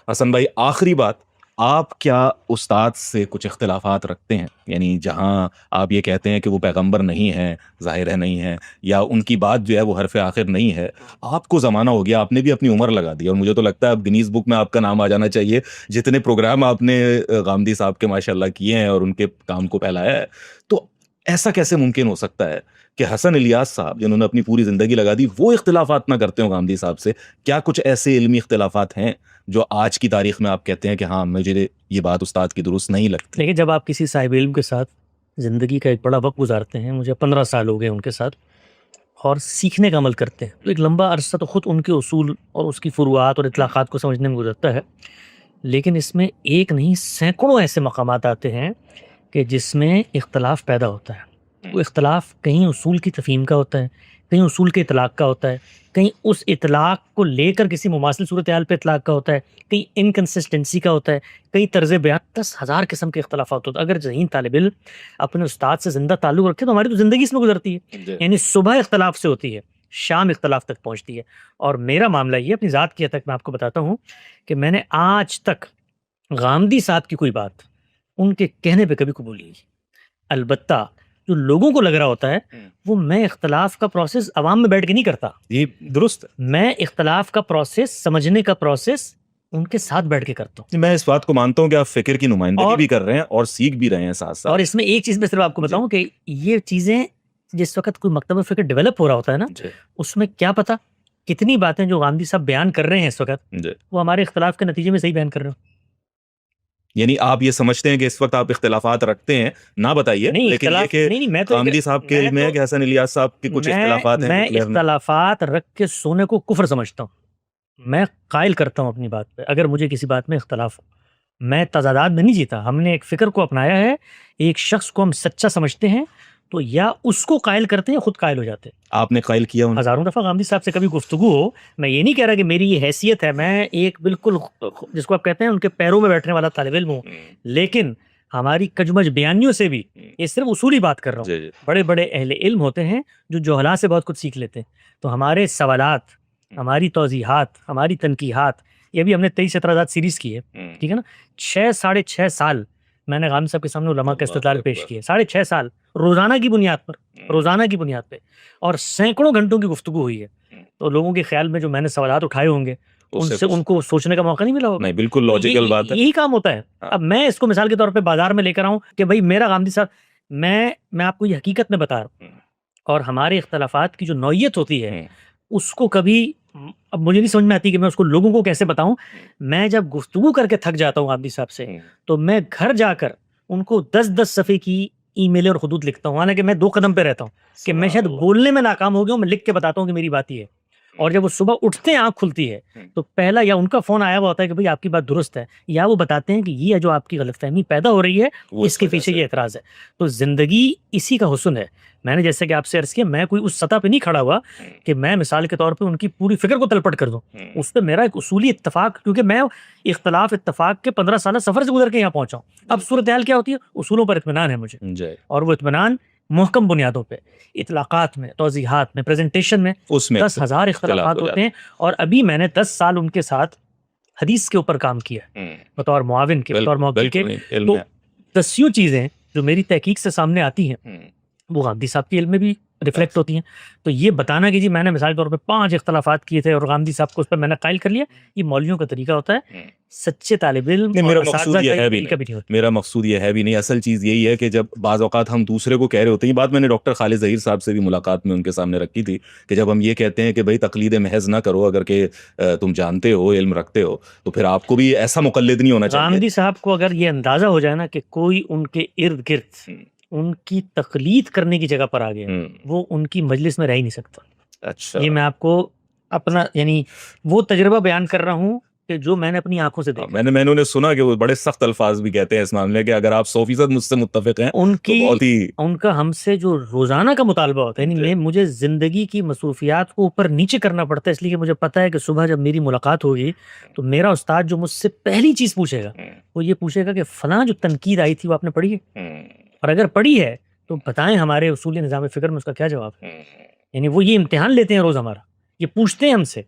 حسن بھائی آخری بات، آپ کیا استاد سے کچھ اختلافات رکھتے ہیں؟ یعنی جہاں آپ یہ کہتے ہیں کہ وہ پیغمبر نہیں ہیں، ظاہر ہے نہیں ہیں، یا ان کی بات جو ہے وہ حرف آخر نہیں ہے، آپ کو زمانہ ہو گیا، آپ نے بھی اپنی عمر لگا دی، اور مجھے تو لگتا ہے اب گنیز بک میں آپ کا نام آ جانا چاہیے، جتنے پروگرام آپ نے غامدی صاحب کے ماشاءاللہ کیے ہیں اور ان کے کام کو پھیلایا ہے، تو ایسا کیسے ممکن ہو سکتا ہے کہ حسن الیاس صاحب جنہوں نے اپنی پوری زندگی لگا دی وہ اختلافات نہ کرتے ہوں غامدی صاحب سے؟ کیا کچھ ایسے علمی اختلافات ہیں جو آج کی تاریخ میں آپ کہتے ہیں کہ ہاں مجھے یہ بات استاد کی درست نہیں لگتی؟ دیکھیں، جب آپ کسی صاحب علم کے ساتھ زندگی کا ایک بڑا وقت گزارتے ہیں، مجھے 15 سال ہو گئے ان کے ساتھ، اور سیکھنے کا عمل کرتے ہیں، تو ایک لمبا عرصہ تو خود ان کے اصول اور اس کی فروعات اور اطلاقات کو سمجھنے میں گزرتا ہے، لیکن اس میں ایک نہیں سینکڑوں ایسے مقامات آتے ہیں کہ جس میں اختلاف پیدا ہوتا ہے۔ وہ اختلاف کہیں اصول کی تفہیم کا ہوتا ہے، کہیں اصول کے اطلاق کا ہوتا ہے، کہیں اس اطلاق کو لے کر کسی مماثل صورتحال پہ اطلاق کا ہوتا ہے، کہیں انکنسسٹنسی کا ہوتا ہے، کئی طرز بیان، 10,000 قسم کے اختلافات ہوتے ہیں۔ اگر ذہین طالب علم اپنے استاد سے زندہ تعلق رکھے تو ہماری تو زندگی اس میں گزرتی ہے، یعنی صبح اختلاف سے ہوتی ہے، شام اختلاف تک پہنچتی ہے۔ اور میرا معاملہ یہ اپنی ذات کی حد تک میں آپ کو بتاتا ہوں کہ میں نے آج تک غامدی صاحب کی کوئی بات ان کے کہنے پہ کبھی قبول نہیں کی۔ البتہ جو لوگوں کو لگ رہا ہوتا ہے وہ میں اختلاف کا پروسیس عوام میں بیٹھ کے نہیں کرتا، یہ درست ہے، میں اختلاف کا پروسیس، سمجھنے کا پروسیس ان کے ساتھ بیٹھ کے کرتا ہوں۔ میں اس بات کو مانتا ہوں کہ آپ فکر کی نمائندگی بھی کر رہے ہیں اور سیکھ بھی رہے ہیں ساتھ ساتھ۔ اور اس میں ایک چیز میں صرف آپ کو بتاؤں کہ یہ چیزیں جس وقت کوئی مکتبہ فکر ڈیولپ ہو رہا ہوتا ہے نا، اس میں کیا پتا کتنی باتیں جو غامدی صاحب بیان کر رہے ہیں اس وقت وہ ہمارے اختلاف کے نتیجے میں صحیح بیان کر رہے ہوں۔ یعنی آپ یہ سمجھتے ہیں کہ اس وقت آپ اختلافات رکھتے ہیں، نہ بتائیے، لیکن یہ کہ غامدی صاحب کے علم ہے کہ حسن الیاس صاحب کے کچھ اختلافات ہیں، میں اختلافات رکھ کے سونے کو کفر سمجھتا ہوں، میں قائل کرتا ہوں اپنی بات پہ۔ اگر مجھے کسی بات میں اختلاف ہو، میں تضادات میں نہیں جیتا، ہم نے ایک فکر کو اپنایا ہے، ایک شخص کو ہم سچا سمجھتے ہیں تو یا اس کو قائل کرتے ہیں یا خود قائل ہو جاتے ہیں۔ آپ نے قائل کیا انہیں؟ ہزاروں دفعہ غامدی صاحب سے کبھی گفتگو ہو، میں یہ نہیں کہہ رہا کہ میری یہ حیثیت ہے، میں ایک بالکل جس کو آپ کہتے ہیں ان کے پیروں میں بیٹھنے والا طالب علم ہوں، لیکن ہماری کجمج بیانیوں سے بھی یہ صرف اصولی بات کر رہا ہوں، بڑے بڑے اہل علم ہوتے ہیں جو جوہلا سے بہت کچھ سیکھ لیتے ہیں، تو ہمارے سوالات، ہماری توضیحات، ہماری تنقیحات، یہ بھی ہم نے 23 اعتراضات سیریز کی ہے، ٹھیک ہے نا، 6.5 سال میں نے غامدی صاحب کے سامنے علماء کا استدلال پیش کیا، 6.5 سال روزانہ کی بنیاد پہ، اور سینکڑوں گھنٹوں کی گفتگو ہوئی ہے، تو لوگوں کے خیال میں جو میں نے سوالات اٹھائے ہوں گے ان کو سوچنے کا موقع نہیں ملا ہوگا۔ نہیں، بالکل لاجیکل بات ہے، یہی کام ہوتا ہے۔ اب میں اس کو مثال کے طور پہ بازار میں لے کر آؤں کہ بھائی میرا غامدی صاحب، میں آپ کو یہ حقیقت میں بتا رہا ہوں، اور ہمارے اختلافات کی جو نوعیت ہوتی ہے اس کو کبھی، اب مجھے نہیں سمجھ میں آتی کہ میں اس کو لوگوں کو کیسے بتاؤں۔ میں جب گفتگو کر کے تھک جاتا ہوں غامدی صاحب سے تو میں گھر جا کر ان کو 10 صفحے کی ای میلیں اور خطوط لکھتا ہوں، حالانکہ میں 2 قدم پہ رہتا ہوں کہ میں شاید بولنے میں ناکام ہو گیا ہوں، میں لکھ کے بتاتا ہوں کہ میری بات یہ ہے۔ اور جب وہ صبح اٹھتے ہیں، آنکھ کھلتی ہے، تو پہلا یا ان کا فون آیا ہوا ہوتا ہے کہ بھئی آپ کی بات درست ہے، یا وہ بتاتے ہیں کہ یہ جو آپ کی غلط فہمی پیدا ہو رہی ہے اس کے پیچھے یہ اعتراض ہے۔ تو زندگی اسی کا حسن ہے۔ میں نے جیسے کہ آپ سے عرض کیا، میں کوئی اس سطح پہ نہیں کھڑا ہوا کہ میں مثال کے طور پہ ان کی پوری فکر کو تلپٹ کر دوں، اس پہ میرا ایک اصولی اتفاق، کیونکہ میں اختلاف اتفاق کے 15 سالہ سفر سے گزر کے یہاں پہنچا ہوں۔ اب صورتحال کیا ہوتی ہے، اصولوں پر اطمینان ہے مجھے، اور وہ اطمینان محکم بنیادوں پہ، اطلاقات میں، توضیحات میں، پریزنٹیشن میں 10,000 اختلافات ہوتے ہیں، اور ابھی میں نے 10 سال ان کے ساتھ حدیث کے اوپر کام کیا بطور معاون کے، بطور موکل کے، تو 10 چیزیں جو میری تحقیق سے سامنے آتی ہیں وہ غامدی صاحب کے علم میں بھی ریفلیکٹ ہوتی ہیں۔ تو یہ بتانا کہ جی میں نے مثال کے طور پہ 5 اختلافات کیے تھے اور غامدی صاحب کو اس پر میں نے قائل کر لیا، یہ مولویوں کا طریقہ ہوتا ہے، سچے طالب علم میرا مقصود یہ ہے بھی نہیں، میرا مقصود یہ ہے بھی نہیں، اصل چیز یہی ہے کہ جب بعض اوقات ہم دوسرے کو کہہ رہے ہوتے ہیں، یہ بات میں نے ڈاکٹر خالد ظہیر صاحب سے بھی ملاقات میں ان کے سامنے رکھی تھی کہ جب ہم یہ کہتے ہیں کہ بھائی تقلید محض نہ کرو، اگر کہ تم جانتے ہو، علم رکھتے ہو، تو پھر آپ کو بھی ایسا مقلد نہیں ہونا چاہیے۔ غامدی صاحب کو اگر یہ اندازہ ہو جائے نا کہ کوئی ان کے ارد گرد ان کی تقلید کرنے کی جگہ پر آ گیا، وہ ان کی مجلس میں رہ ہی نہیں سکتا۔ اچھا، یہ میں آپ کو اپنا یعنی وہ تجربہ بیان کر رہا ہوں کہ جو میں نے اپنی آنکھوں سے دیکھا۔ میں نے سنا کہ وہ بڑے سخت الفاظ بھی کہتے ہیں اس معاملے کے، اگر آپ 100% مجھ سے متفق ہیں، ان کا ہم سے جو روزانہ کا مطالبہ ہوتا ہے، یعنی مجھے زندگی کی مصروفیات کو اوپر نیچے کرنا پڑتا ہے، اس لیے کہ مجھے پتا ہے کہ صبح جب میری ملاقات ہوگی تو میرا استاد جو مجھ سے پہلی چیز پوچھے گا وہ یہ پوچھے گا کہ فلاں جو تنقید آئی تھی وہ آپ نے پڑھی ہے، اور اگر پڑھی ہے تو بتائیں ہمارے اصول نظام فکر میں اس کا کیا جواب ہے۔ یعنی وہ یہ امتحان لیتے ہیں روز ہمارا، یہ پوچھتے ہیں ہم سے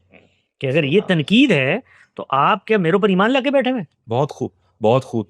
کہ اگر یہ تنقید ہے تو آپ کیا میرے اوپر ایمان لا کے بیٹھے ہوئے ہیں؟ بہت خوب، بہت خوب.